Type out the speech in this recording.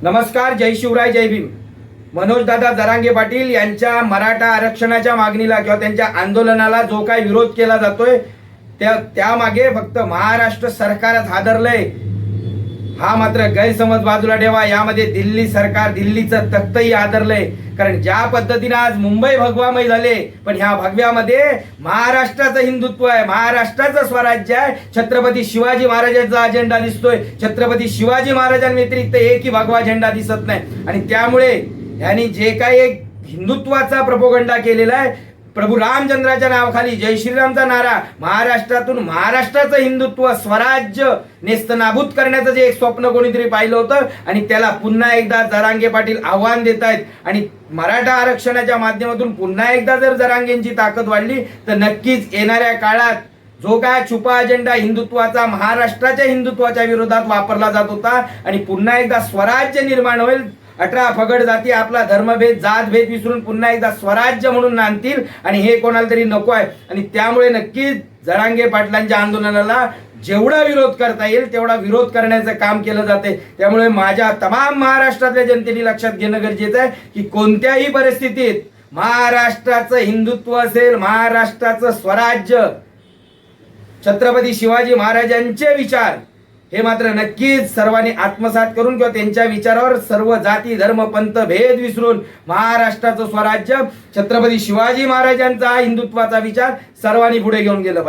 नमस्कार, जय शिवराय, जय भीम। मनोजदादा जरांगे पाटील यांच्या मराठा आरक्षणाच्या मागणीला किंवा त्यांच्या आंदोलनाला जो काही विरोध केला जातोय त्यामागे फक्त महाराष्ट्र सरकारच हादरलंय हा मात्र गैरसमज बाजूला ठेवा। यामध्ये दिल्ली सरकार, दिल्लीचं तख्तही हादरलंय। कारण ज्या पद्धतीने आज मुंबई भगवामय झाले, पण ह्या भगव्यामध्ये महाराष्ट्राचं हिंदुत्व आहे, महाराष्ट्राचं स्वराज्य आहे। छत्रपती शिवाजी महाराजांचा अजेंडा दिसतोय। छत्रपती शिवाजी महाराजांव्यतिरिक्त एकही भगवा झेंडा दिसत नाही। आणि त्यामुळे यांनी जे काही एक हिंदुत्वाचा प्रोपगंडा केलेला आहे, प्रभू रामचंद्राच्या नावाखाली जय श्रीरामचा नारा, महाराष्ट्रातून महाराष्ट्राचं हिंदुत्व, स्वराज्य नेस्तनाबूत करण्याचं जे एक स्वप्न कोणीतरी पाहिलं होतं, आणि त्याला पुन्हा एकदा जरांगे पाटील आव्हान देत आहेत। आणि मराठा आरक्षणाच्या माध्यमातून पुन्हा एकदा जर जरांगेंची ताकद वाढली तर नक्कीच येणाऱ्या काळात जो काय छुपा अजेंडा हिंदुत्वाचा, महाराष्ट्राच्या हिंदुत्वाच्या विरोधात वापरला जात होता, आणि पुन्हा एकदा स्वराज्य निर्माण होईल। 18 फगड जाती आपला धर्मभेद, जातभेद विसरून पुन्हा एकदा स्वराज्य म्हणून नांदतील, आणि हे कोणाला तरी नको आहे। आणि त्यामुळे नक्कीच जरांगे पाटलांच्या आंदोलनाला जेवढा विरोध करता येईल तेवढा विरोध करण्याचं काम केलं जाते। त्यामुळे माझ्या तमाम महाराष्ट्रातल्या जनतेने लक्षात घेणं गरजेचं आहे की कोणत्याही परिस्थितीत महाराष्ट्राचं हिंदुत्व असेल, महाराष्ट्राचं स्वराज्य, छत्रपती शिवाजी महाराजांचे विचार हे मात्र नक्कीच सर्वांनी आत्मसात करून किंवा त्यांच्या विचारावर सर्व जाती, धर्म, पंथ भेद विसरून महाराष्ट्राचं स्वराज्य, छत्रपती शिवाजी महाराजांचा हिंदुत्वाचा विचार सर्वांनी पुढे घेऊन गेलं पाहिजे।